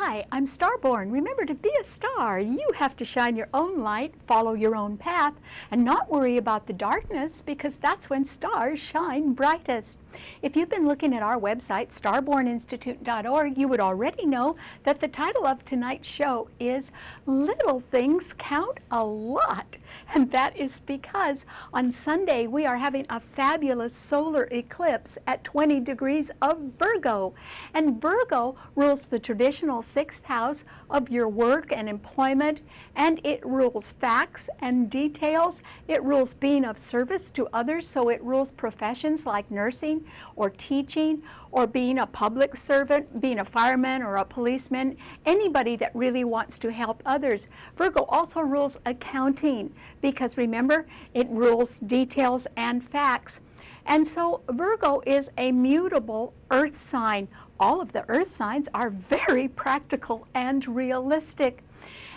Hi, I'm Starborn. Remember, to be a star, you have to shine your own light, follow your own path, and not worry about the darkness, because that's when stars shine brightest. If you've been looking at our website, starborninstitute.org, you would already know that the title of tonight's show is Little Things Count a Lot. And that is because on Sunday we are having a fabulous solar eclipse at 20 degrees of Virgo. And Virgo rules the traditional 6th house of your work and employment, and it rules facts and details. It rules being of service to others, so it rules professions like nursing or teaching or being a public servant, being a fireman or a policeman, anybody that really wants to help others. Virgo also rules accounting, because remember, it rules details and facts. And so Virgo is a mutable earth sign. All of the earth signs are very practical and realistic.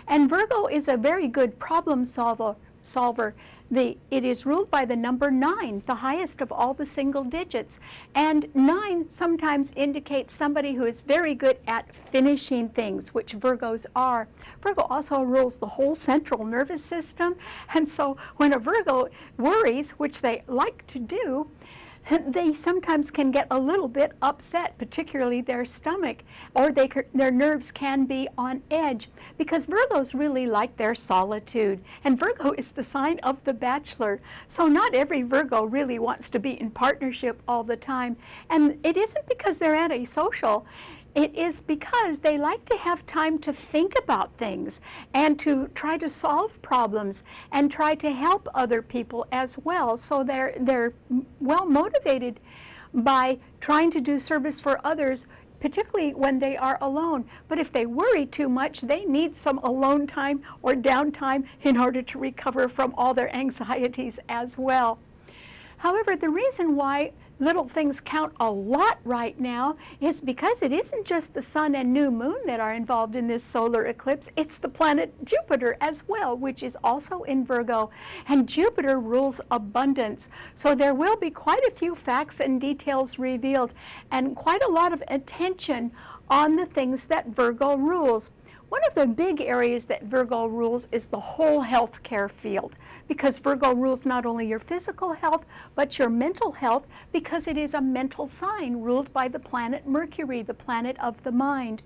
And Virgo is a very good problem solver. It is ruled by the number 9, the highest of all the single digits. And 9 sometimes indicates somebody who is very good at finishing things, which Virgos are. Virgo also rules the whole central nervous system. And so when a Virgo worries, which they like to do, they sometimes can get a little bit upset, particularly their stomach, or their nerves can be on edge, because Virgos really like their solitude. And Virgo is the sign of the bachelor. So not every Virgo really wants to be in partnership all the time. And it isn't because they're antisocial. It is because they like to have time to think about things and to try to solve problems and try to help other people as well. So they're well motivated by trying to do service for others, particularly when they are alone. But if they worry too much, they need some alone time or downtime in order to recover from all their anxieties as well. However, the reason why little things count a lot right now is because it isn't just the sun and new moon that are involved in this solar eclipse. It's the planet Jupiter as well, which is also in Virgo. And Jupiter rules abundance. So there will be quite a few facts and details revealed, and quite a lot of attention on the things that Virgo rules. One of the big areas that Virgo rules is the whole health care field, because Virgo rules not only your physical health, but your mental health, because it is a mental sign ruled by the planet Mercury, the planet of the mind.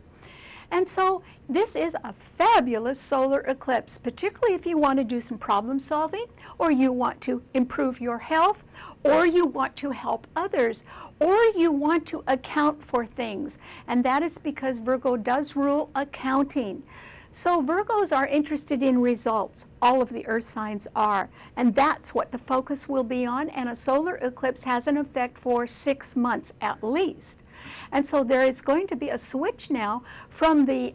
And so this is a fabulous solar eclipse, particularly if you want to do some problem solving, or you want to improve your health, or you want to help others, or you want to account for things. And that is because Virgo does rule accounting. So Virgos are interested in results. All of the earth signs are. And that's what the focus will be on. And a solar eclipse has an effect for 6 months at least. And so there is going to be a switch now from the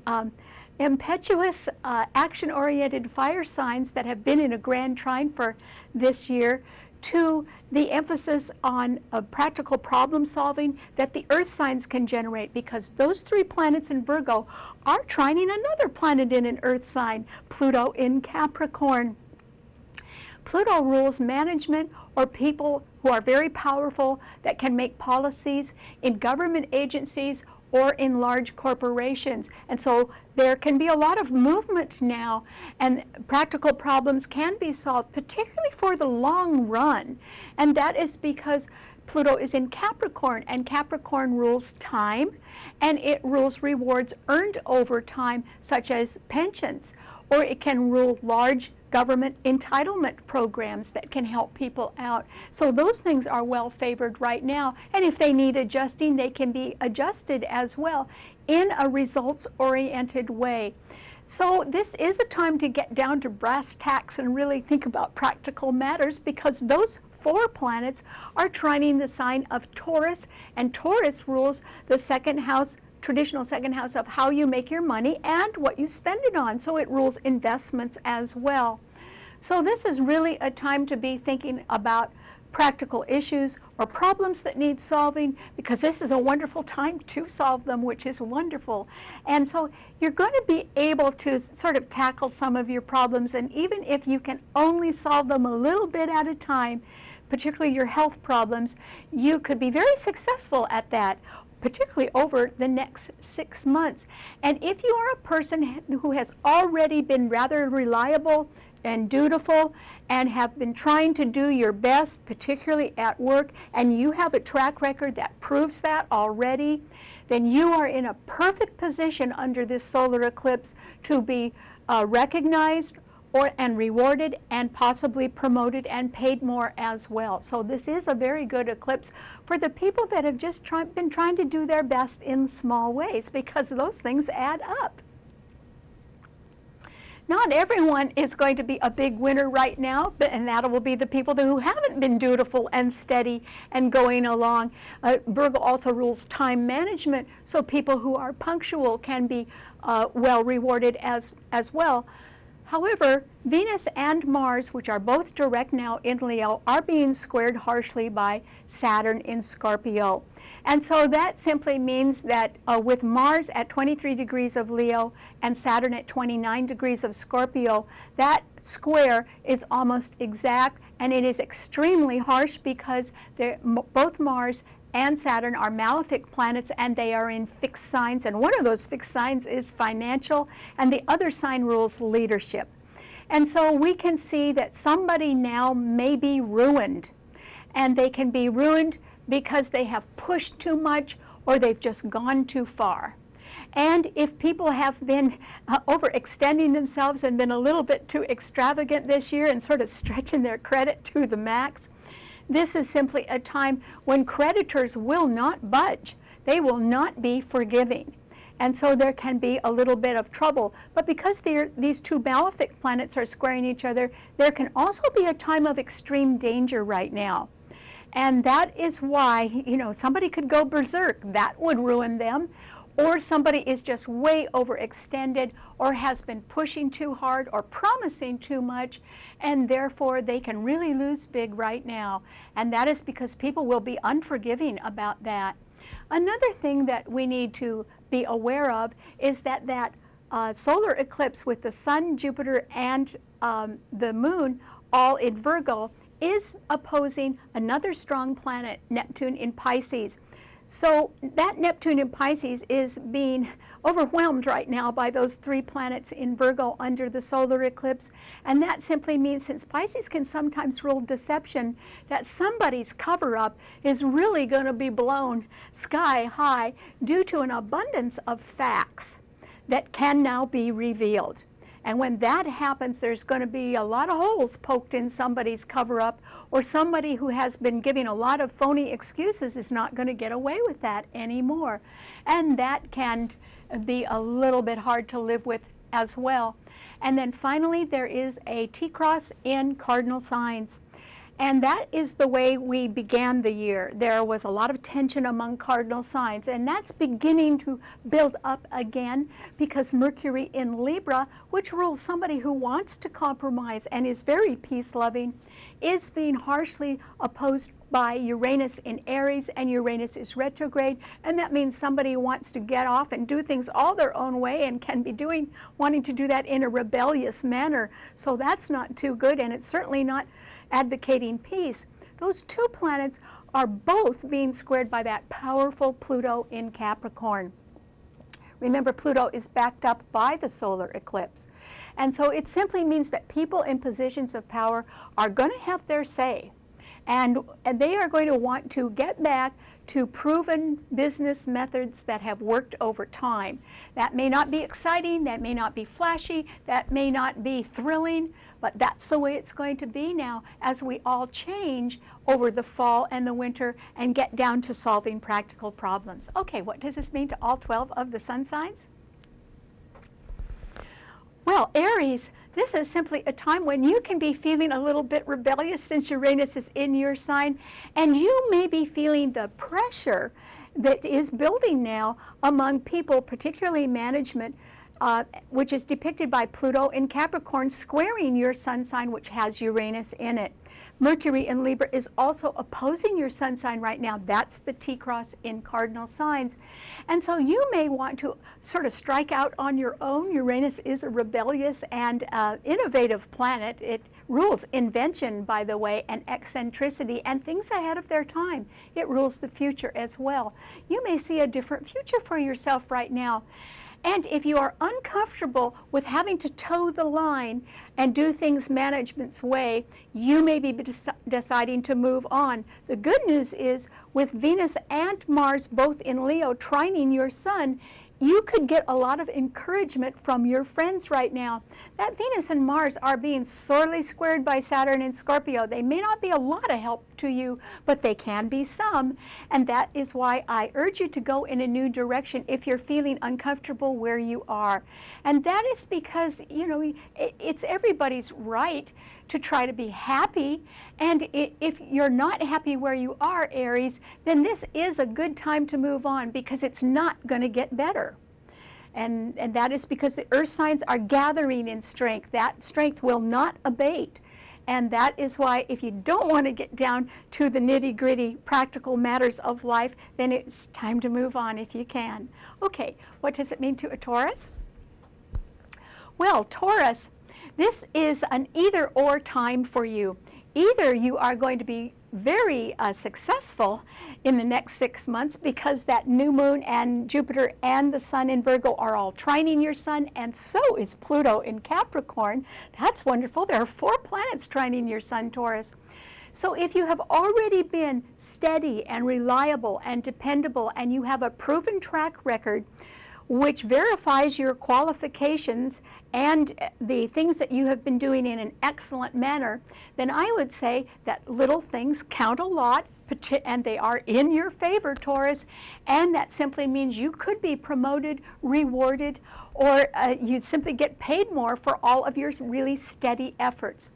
impetuous, action-oriented fire signs that have been in a grand trine for this year to the emphasis on practical problem solving that the earth signs can generate, because those 3 planets in Virgo are trining another planet in an earth sign, Pluto in Capricorn. Pluto rules management, or people who are very powerful that can make policies in government agencies or in large corporations. And so there can be a lot of movement now, and practical problems can be solved, particularly for the long run. And that is because Pluto is in Capricorn, and Capricorn rules time, and it rules rewards earned over time, such as pensions, or it can rule large government entitlement programs that can help people out. So those things are well favored right now, and if they need adjusting, they can be adjusted as well in a results-oriented way. So this is a time to get down to brass tacks and really think about practical matters, because those 4 planets are trining the sign of Taurus, and Taurus rules the 2nd house, traditional 2nd house of how you make your money and what you spend it on. So it rules investments as well. So this is really a time to be thinking about practical issues or problems that need solving, because this is a wonderful time to solve them, which is wonderful. And so you're going to be able to sort of tackle some of your problems, and even if you can only solve them a little bit at a time, particularly your health problems, you could be very successful at that, particularly over the next 6 months. And if you are a person who has already been rather reliable and dutiful and have been trying to do your best, particularly at work, and you have a track record that proves that already, then you are in a perfect position under this solar eclipse to be recognized and rewarded and possibly promoted and paid more as well. So this is a very good eclipse for the people that have just been trying to do their best in small ways, because those things add up. Not everyone is going to be a big winner right now, and that will be the people who haven't been dutiful and steady and going along. Virgo also rules time management, so people who are punctual can be well rewarded as well. However, Venus and Mars, which are both direct now in Leo, are being squared harshly by Saturn in Scorpio. And so that simply means that with Mars at 23 degrees of Leo and Saturn at 29 degrees of Scorpio, that square is almost exact, and it is extremely harsh because both Mars and Saturn are malefic planets, and they are in fixed signs, and one of those fixed signs is financial, and the other sign rules leadership. And so we can see that somebody now may be ruined, and they can be ruined because they have pushed too much or they've just gone too far. And if people have been overextending themselves and been a little bit too extravagant this year and sort of stretching their credit to the max, this is simply a time when creditors will not budge. They will not be forgiving. And so there can be a little bit of trouble. But because these two malefic planets are squaring each other, there can also be a time of extreme danger right now. And that is why, somebody could go berserk. That would ruin them. Or somebody is just way overextended or has been pushing too hard or promising too much, and therefore they can really lose big right now. And that is because people will be unforgiving about that. Another thing that we need to be aware of is that solar eclipse with the Sun, Jupiter, and the Moon all in Virgo is opposing another strong planet, Neptune in Pisces. So that Neptune in Pisces is being overwhelmed right now by those 3 planets in Virgo under the solar eclipse. And that simply means, since Pisces can sometimes rule deception, that somebody's cover-up is really going to be blown sky high due to an abundance of facts that can now be revealed. And when that happens, there's going to be a lot of holes poked in somebody's cover-up, or somebody who has been giving a lot of phony excuses is not going to get away with that anymore. And that can be a little bit hard to live with as well. And then finally, there is a T-cross in cardinal signs. And that is the way we began the year. There was a lot of tension among cardinal signs, and that's beginning to build up again because Mercury in Libra, which rules somebody who wants to compromise and is very peace-loving, is being harshly opposed by Uranus in Aries, and Uranus is retrograde, and that means somebody wants to get off and do things all their own way and can be wanting to do that in a rebellious manner. So that's not too good, and it's certainly not advocating peace. Those 2 planets are both being squared by that powerful Pluto in Capricorn. Remember, Pluto is backed up by the solar eclipse. And so it simply means that people in positions of power are going to have their say. And they are going to want to get back to proven business methods that have worked over time. That may not be exciting, that may not be flashy, that may not be thrilling, but that's the way it's going to be now as we all change over the fall and the winter and get down to solving practical problems. Okay, what does this mean to all 12 of the sun signs? Well, Aries, this is simply a time when you can be feeling a little bit rebellious since Uranus is in your sign, and you may be feeling the pressure that is building now among people, particularly management, which is depicted by Pluto in Capricorn squaring your sun sign, which has Uranus in it. Mercury in Libra is also opposing your sun sign right now. That's the T-cross in cardinal signs. And so you may want to sort of strike out on your own. Uranus is a rebellious and innovative planet. It rules invention, by the way, and eccentricity and things ahead of their time. It rules the future as well. You may see a different future for yourself right now. And if you are uncomfortable with having to toe the line and do things management's way, you may be deciding to move on. The good news is, with Venus and Mars both in Leo trining your sun, you could get a lot of encouragement from your friends right now. That Venus and Mars are being sorely squared by Saturn in Scorpio. They may not be a lot of help to you, but they can be some. And that is why I urge you to go in a new direction if you're feeling uncomfortable where you are. And that is because, you know, it's everybody's right to try to be happy. And if you're not happy where you are, Aries, then this is a good time to move on, because it's not going to get better. And that is because the earth signs are gathering in strength. That strength will not abate. And that is why, if you don't want to get down to the nitty-gritty practical matters of life, then it's time to move on if you can. Okay, what does it mean to a Taurus? Well, Taurus, this is an either-or time for you. Either you are going to be very successful in the next 6 months, because that new moon and Jupiter and the sun in Virgo are all trining your sun, and so is Pluto in Capricorn. That's wonderful. There are 4 planets trining your sun, Taurus. So if you have already been steady and reliable and dependable, and you have a proven track record which verifies your qualifications and the things that you have been doing in an excellent manner, then I would say that little things count a lot, and they are in your favor, Taurus, and that simply means you could be promoted, rewarded, or you'd simply get paid more for all of your really steady efforts.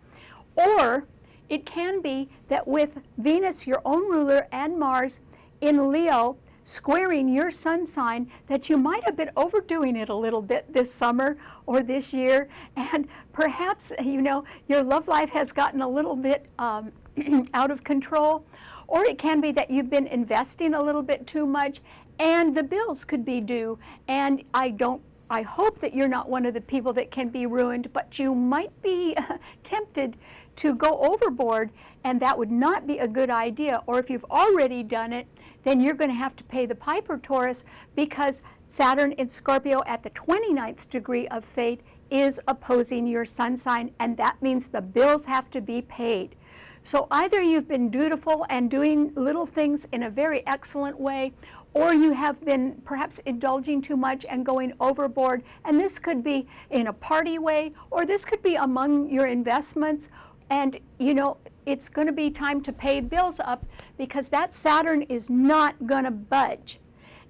Or it can be that with Venus, your own ruler, and Mars in Leo, squaring your sun sign, that you might have been overdoing it a little bit this summer or this year, and perhaps, you know, your love life has gotten a little bit out of control. Or it can be that you've been investing a little bit too much, and the bills could be due. And I hope that you're not one of the people that can be ruined, but you might be tempted to go overboard, and that would not be a good idea. Or if you've already done it, then you're going to have to pay the piper, Taurus, because Saturn in Scorpio at the 29th degree of fate is opposing your sun sign, and that means the bills have to be paid. So either you've been dutiful and doing little things in a very excellent way, or you have been perhaps indulging too much and going overboard. And this could be in a party way, or this could be among your investments. And, you know, it's going to be time to pay bills up, because that Saturn is not going to budge.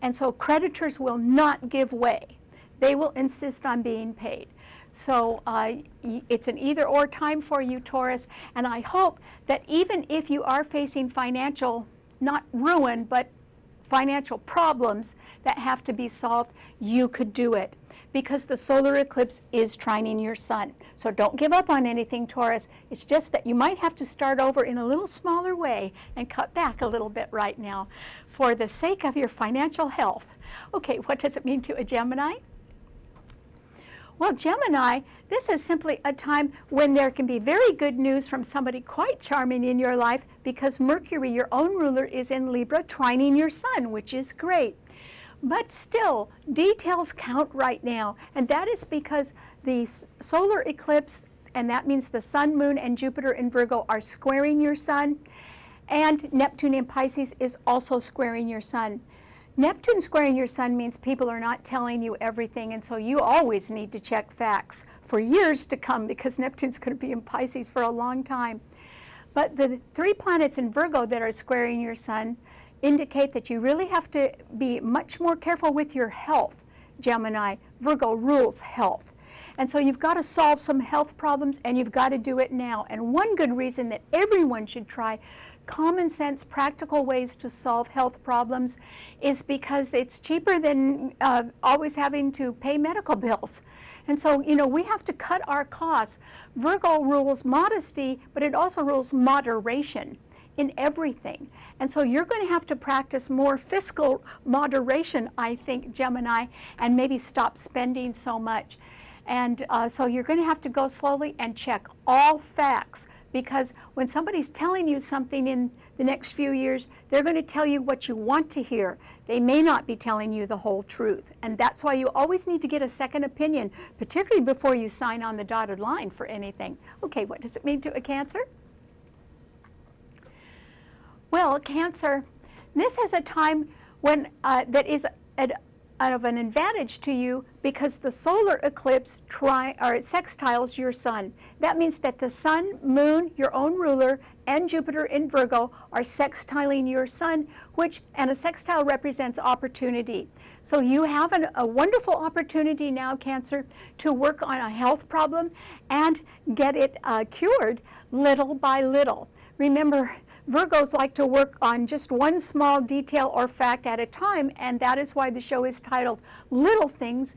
And so creditors will not give way. They will insist on being paid. So it's an either-or time for you, Taurus, and I hope that even if you are facing financial, not ruin, but financial problems that have to be solved, you could do it, because the solar eclipse is trining your sun. So don't give up on anything, Taurus. It's just that you might have to start over in a little smaller way and cut back a little bit right now for the sake of your financial health. Okay, what does it mean to a Gemini? Well, Gemini, this is simply a time when there can be very good news from somebody quite charming in your life, because Mercury, your own ruler, is in Libra, trining your sun, which is great. But still, details count right now, and that is because the solar eclipse, and that means the sun, moon, and Jupiter in Virgo are squaring your sun, and Neptune in Pisces is also squaring your sun. Neptune squaring your sun means people are not telling you everything, and so you always need to check facts for years to come, because Neptune's going to be in Pisces for a long time. But the 3 planets in Virgo that are squaring your sun indicate that you really have to be much more careful with your health, Gemini. Virgo rules health. And so you've got to solve some health problems, and you've got to do it now. And one good reason that everyone should try common sense, practical ways to solve health problems is because it's cheaper than always having to pay medical bills. And so, you know, we have to cut our costs. Virgo rules modesty, but it also rules moderation in everything. And so you're going to have to practice more fiscal moderation, I think, Gemini, and maybe stop spending so much. And so you're going to have to go slowly and check all facts, because when somebody's telling you something in the next few years, they're going to tell you what you want to hear. They may not be telling you the whole truth. And that's why you always need to get a second opinion, particularly before you sign on the dotted line for anything. Okay, what does it mean to a Cancer? Well, Cancer, this is a time when that is of an advantage to you, because the solar eclipse sextiles your sun. That means that the sun, moon, your own ruler, and Jupiter in Virgo are sextiling your sun, and a sextile represents opportunity. So you have a wonderful opportunity now, Cancer, to work on a health problem and get it cured little by little. Remember, Virgos like to work on just one small detail or fact at a time, and that is why the show is titled Little Things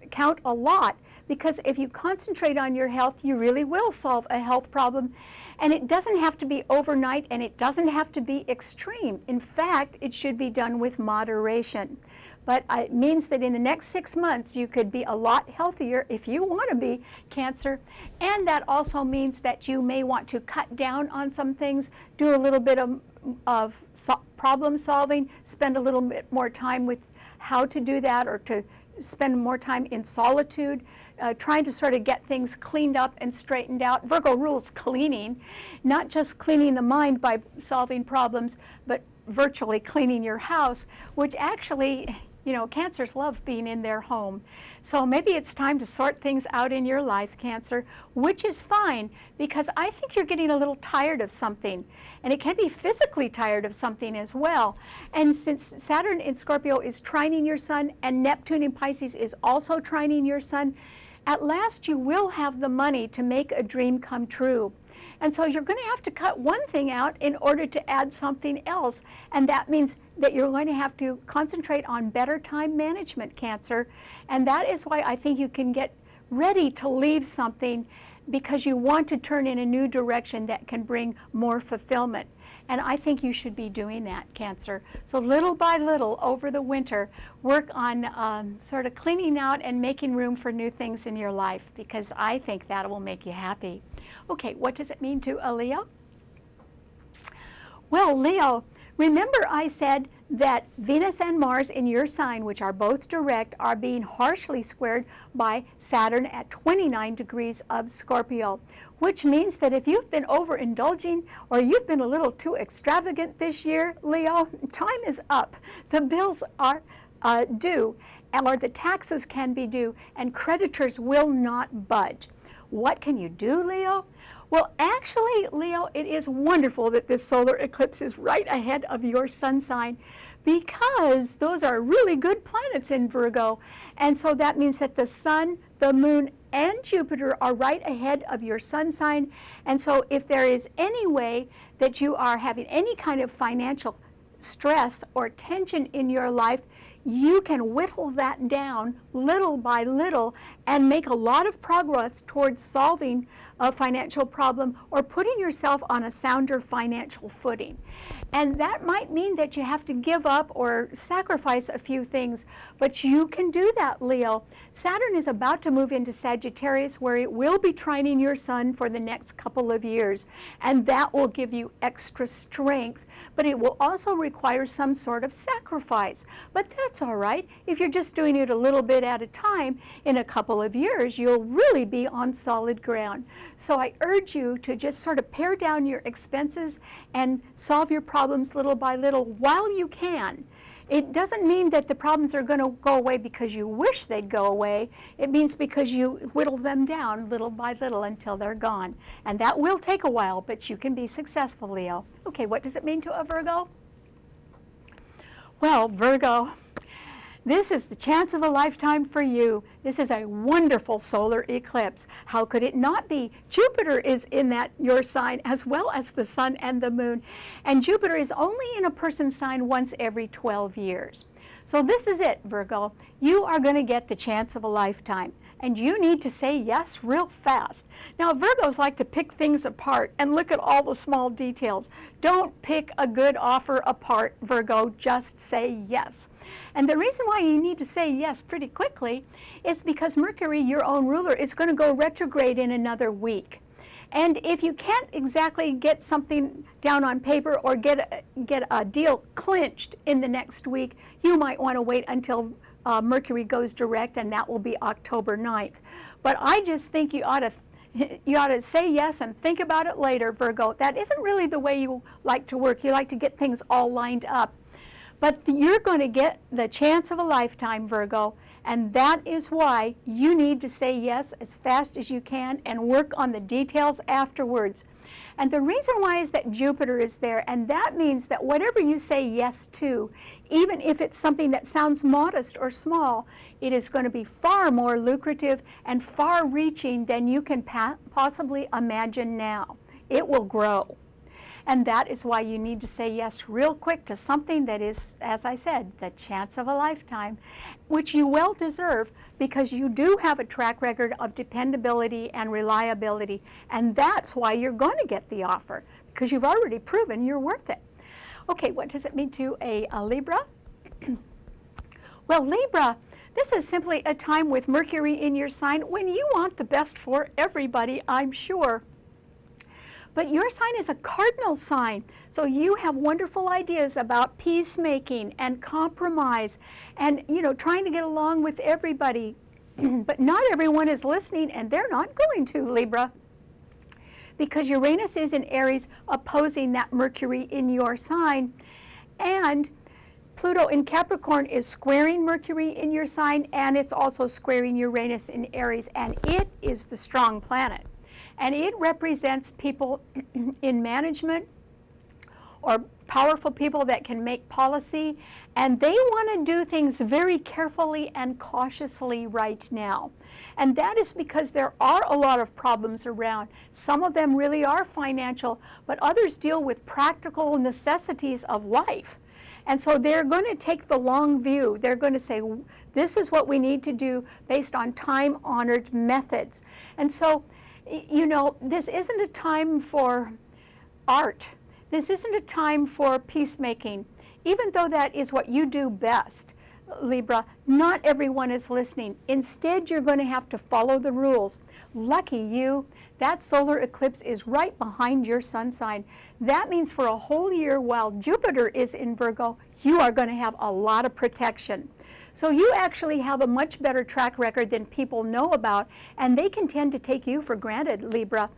Count a Lot, because if you concentrate on your health, you really will solve a health problem. And it doesn't have to be overnight, and it doesn't have to be extreme. In fact, it should be done with moderation. But it means that in the next 6 months, you could be a lot healthier if you want to be, Cancer. And that also means that you may want to cut down on some things, do a little bit of problem solving, spend a little bit more time with how to do that, or to spend more time in solitude, trying to sort of get things cleaned up and straightened out. Virgo rules cleaning, not just cleaning the mind by solving problems, but virtually cleaning your house, which actually, you know, Cancers love being in their home. So maybe it's time to sort things out in your life, Cancer, which is fine, because I think you're getting a little tired of something. And it can be physically tired of something as well. And since Saturn in Scorpio is trining your sun, and Neptune in Pisces is also trining your sun, at last you will have the money to make a dream come true. And so you're going to have to cut one thing out in order to add something else. And that means that you're going to have to concentrate on better time management, Cancer. And that is why I think you can get ready to leave something, because you want to turn in a new direction that can bring more fulfillment. And I think you should be doing that, Cancer. So little by little over the winter, work on sort of cleaning out and making room for new things in your life, because I think that will make you happy. Okay, what does it mean to a Leo? Well, Leo, remember I said that Venus and Mars in your sign, which are both direct, are being harshly squared by Saturn at 29 degrees of Scorpio, which means that if you've been overindulging or you've been a little too extravagant this year, Leo, time is up. The bills are due, or the taxes can be due, and creditors will not budge. What can you do, Leo? Well, actually, Leo, it is wonderful that this solar eclipse is right ahead of your sun sign, because those are really good planets in Virgo. And so that means that the sun, the moon, and Jupiter are right ahead of your sun sign. And so if there is any way that you are having any kind of financial stress or tension in your life, you can whittle that down little by little and make a lot of progress towards solving a financial problem or putting yourself on a sounder financial footing. And that might mean that you have to give up or sacrifice a few things, but you can do that, Leo. Saturn is about to move into Sagittarius, where it will be trining your sun for the next couple of years, and that will give you extra strength, but it will also require some sort of sacrifice. But that's all right. If you're just doing it a little bit at a time, in a couple of years, you'll really be on solid ground. So I urge you to just sort of pare down your expenses and solve your problems little by little while you can. It doesn't mean that the problems are going to go away because you wish they'd go away. It means because you whittle them down little by little until they're gone. And that will take a while, but you can be successful, Leo. Okay, what does it mean to a Virgo? Well, Virgo, this is the chance of a lifetime for you. This is a wonderful solar eclipse. How could it not be? Jupiter is in your sign, as well as the sun and the moon. And Jupiter is only in a person's sign once every 12 years. So this is it, Virgo. You are going to get the chance of a lifetime. and you need to say yes real fast. Now, Virgos like to pick things apart and look at all the small details. Don't pick a good offer apart, Virgo, just say yes. And the reason why you need to say yes pretty quickly is because Mercury, your own ruler, is going to go retrograde in another week. And if you can't exactly get something down on paper or get a deal clinched in the next week, you might want to wait until Mercury goes direct, and that will be October 9th. But I just think you ought to say yes and think about it later, Virgo. That isn't really the way you like to work. You like to get things all lined up. But you're going to get the chance of a lifetime, Virgo, and that is why you need to say yes as fast as you can and work on the details afterwards. And the reason why is that Jupiter is there, and that means that whatever you say yes to, even if it's something that sounds modest or small, it is going to be far more lucrative and far-reaching than you can possibly imagine now. It will grow. And that is why you need to say yes real quick to something that is, as I said, the chance of a lifetime, which you well deserve because you do have a track record of dependability and reliability. And that's why you're going to get the offer, because you've already proven you're worth it. Okay, what does it mean to a Libra? Well, Libra, this is simply a time with Mercury in your sign when you want the best for everybody, I'm sure. But your sign is a cardinal sign, so you have wonderful ideas about peacemaking and compromise and, trying to get along with everybody. But not everyone is listening, and they're not going to, Libra, because Uranus is in Aries opposing that Mercury in your sign, and Pluto in Capricorn is squaring Mercury in your sign, and it's also squaring Uranus in Aries, and it is the strong planet. And it represents people in management or powerful people that can make policy, and they want to do things very carefully and cautiously right now. And that is because there are a lot of problems around. Some of them really are financial, but others deal with practical necessities of life. And so they're going to take the long view. They're going to say, this is what we need to do based on time-honored methods. And so, this isn't a time for art. This isn't a time for peacemaking. Even though that is what you do best, Libra, not everyone is listening. Instead, you're going to have to follow the rules. Lucky you, that solar eclipse is right behind your sun sign. That means for a whole year while Jupiter is in Virgo, you are going to have a lot of protection. So you actually have a much better track record than people know about, and they can tend to take you for granted, Libra.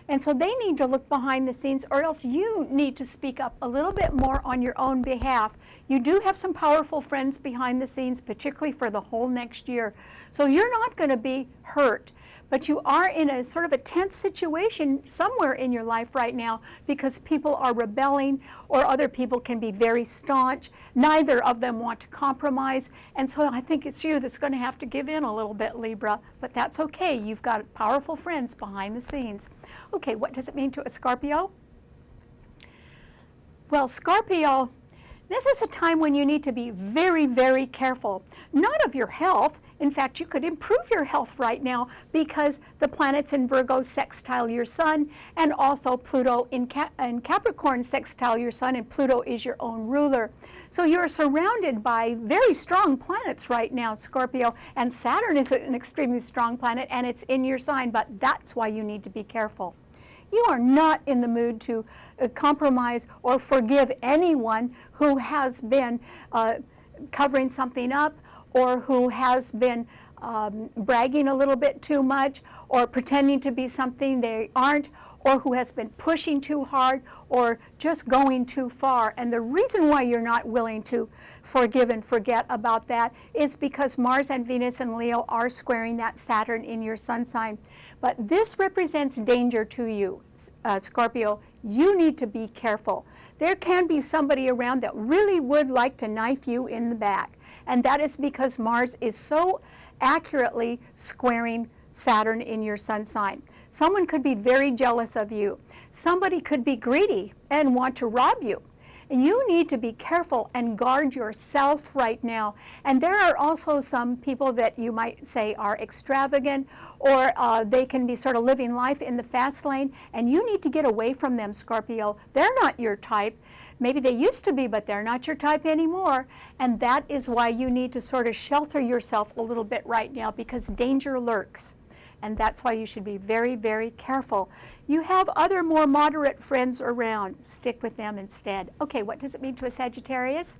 And so they need to look behind the scenes, or else you need to speak up a little bit more on your own behalf. You do have some powerful friends behind the scenes, particularly for the whole next year. So you're not going to be hurt. But you are in a sort of a tense situation somewhere in your life right now because people are rebelling or other people can be very staunch. Neither of them want to compromise. And so I think it's you that's going to have to give in a little bit, Libra. But that's okay. You've got powerful friends behind the scenes. Okay, what does it mean to a Scorpio? Well, Scorpio, this is a time when you need to be very, very careful. Not of your health. In fact, you could improve your health right now because the planets in Virgo sextile your sun, and also Pluto in Capricorn sextile your sun, and Pluto is your own ruler. So you're surrounded by very strong planets right now, Scorpio, and Saturn is an extremely strong planet, and it's in your sign, but that's why you need to be careful. You are not in the mood to compromise or forgive anyone who has been covering something up, or who has been bragging a little bit too much, or pretending to be something they aren't, or who has been pushing too hard, or just going too far. And the reason why you're not willing to forgive and forget about that is because Mars and Venus and Leo are squaring that Saturn in your sun sign. But this represents danger to you, Scorpio. You need to be careful. There can be somebody around that really would like to knife you in the back. And that is because Mars is so accurately squaring Saturn in your sun sign. Someone could be very jealous of you. Somebody could be greedy and want to rob you. And you need to be careful and guard yourself right now. And there are also some people that you might say are extravagant, or they can be sort of living life in the fast lane, and you need to get away from them, Scorpio. They're not your type. Maybe they used to be, but they're not your type anymore. And that is why you need to sort of shelter yourself a little bit right now, because danger lurks. And that's why you should be very, very careful. You have other more moderate friends around. Stick with them instead. Okay, what does it mean to a Sagittarius?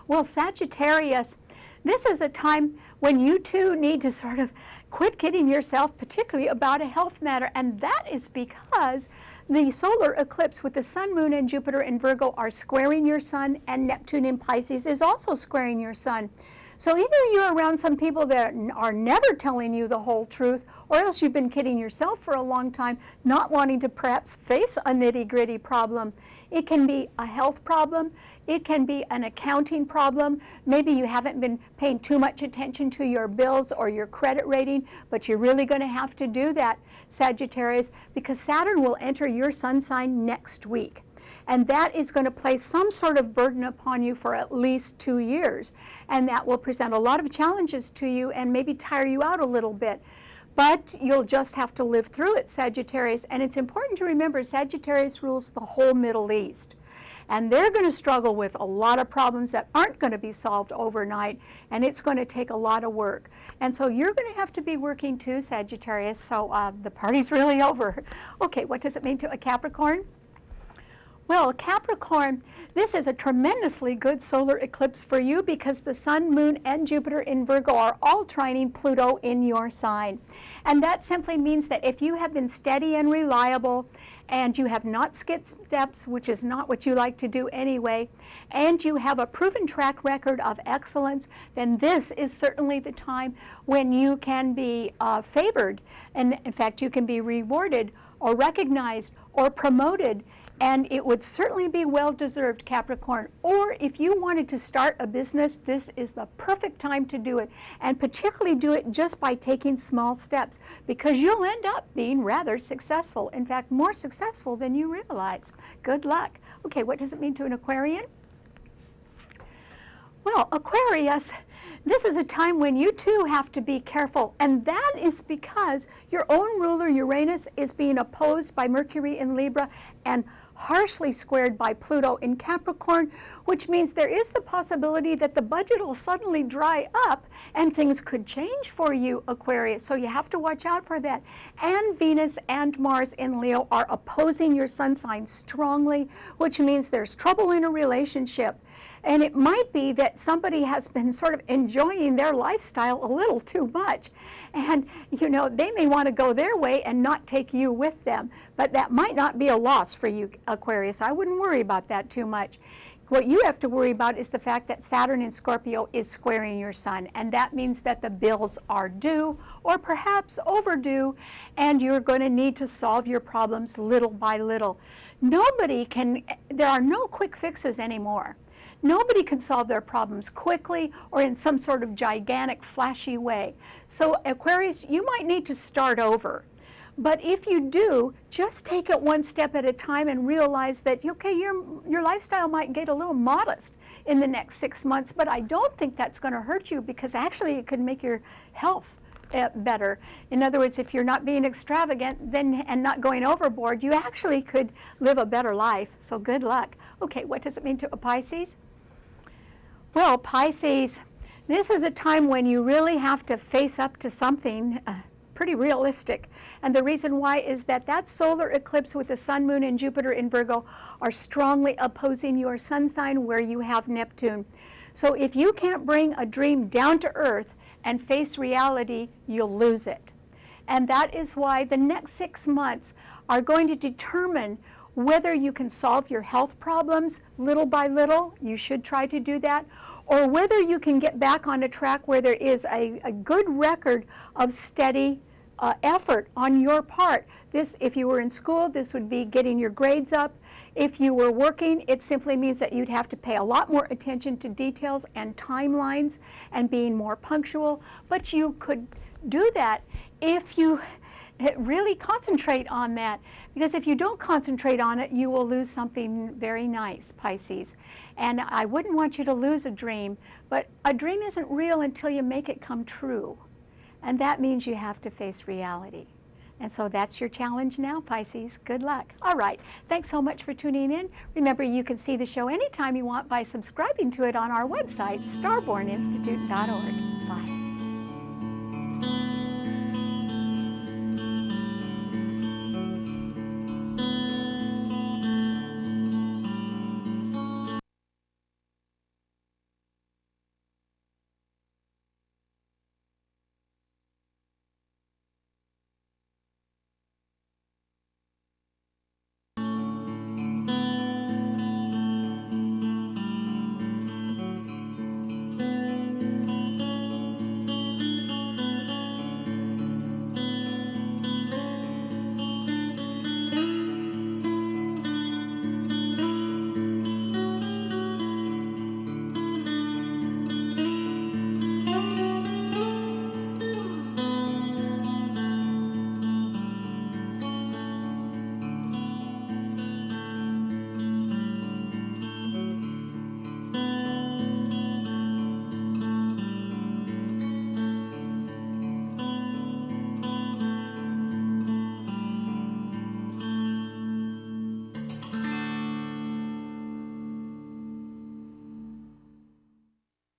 Well, Sagittarius, this is a time when you too need to sort of quit kidding yourself, particularly about a health matter. And that is because the solar eclipse with the sun, moon, and Jupiter in Virgo are squaring your sun, and Neptune in Pisces is also squaring your sun. So either you're around some people that are never telling you the whole truth, or else you've been kidding yourself for a long time, not wanting to perhaps face a nitty-gritty problem. It can be a health problem. It can be an accounting problem. Maybe you haven't been paying too much attention to your bills or your credit rating, but you're really going to have to do that, Sagittarius, because Saturn will enter your sun sign next week. And that is going to place some sort of burden upon you for at least 2 years. And that will present a lot of challenges to you and maybe tire you out a little bit. But you'll just have to live through it, Sagittarius. And it's important to remember Sagittarius rules the whole Middle East. And they're going to struggle with a lot of problems that aren't going to be solved overnight. And it's going to take a lot of work. And so you're going to have to be working too, Sagittarius. So the party's really over. Okay, what does it mean to a Capricorn? Well, Capricorn, this is a tremendously good solar eclipse for you because the sun, moon, and Jupiter in Virgo are all trining Pluto in your sign. And that simply means that if you have been steady and reliable, and you have not skipped steps, which is not what you like to do anyway, and you have a proven track record of excellence, then this is certainly the time when you can be favored. And in fact, you can be rewarded or recognized or promoted. And it would certainly be well-deserved, Capricorn. Or if you wanted to start a business, this is the perfect time to do it. And particularly do it just by taking small steps, because you'll end up being rather successful. In fact, more successful than you realize. Good luck. Okay, what does it mean to an Aquarian? Well, Aquarius, this is a time when you too have to be careful, and that is because your own ruler, Uranus, is being opposed by Mercury in Libra and harshly squared by Pluto in Capricorn, which means there is the possibility that the budget will suddenly dry up and things could change for you, Aquarius. So you have to watch out for that. And Venus and Mars in Leo are opposing your sun sign strongly, which means there's trouble in a relationship. And it might be that somebody has been sort of enjoying their lifestyle a little too much. And, you know, they may want to go their way and not take you with them. But that might not be a loss for you, Aquarius. I wouldn't worry about that too much. What you have to worry about is the fact that Saturn in Scorpio is squaring your sun. And that means that the bills are due or perhaps overdue, and you're going to need to solve your problems little by little. There are no quick fixes anymore. Nobody can solve their problems quickly or in some sort of gigantic, flashy way. So Aquarius, you might need to start over. But if you do, just take it one step at a time and realize that, okay, your lifestyle might get a little modest in the next 6 months, but I don't think that's going to hurt you, because actually it could make your health better. In other words, if you're not being extravagant and not going overboard, you actually could live a better life. So good luck. Okay, what does it mean to a Pisces? Well, Pisces, this is a time when you really have to face up to something pretty realistic. And the reason why is that solar eclipse with the sun, moon, and Jupiter in Virgo are strongly opposing your sun sign where you have Neptune. So if you can't bring a dream down to earth and face reality, you'll lose it. And that is why the next 6 months are going to determine whether you can solve your health problems little by little. You should try to do that. Or whether you can get back on a track where there is a good record of steady effort on your part. If you were in school, this would be getting your grades up. If you were working, it simply means that you'd have to pay a lot more attention to details and timelines and being more punctual. But you could do that if you Really concentrate on that, because if you don't concentrate on it, you will lose something very nice, Pisces. And I wouldn't want you to lose a dream, but a dream isn't real until you make it come true. And that means you have to face reality. And so that's your challenge now, Pisces. Good luck. All right. Thanks so much for tuning in. Remember, you can see the show anytime you want by subscribing to it on our website, starborninstitute.org. Bye.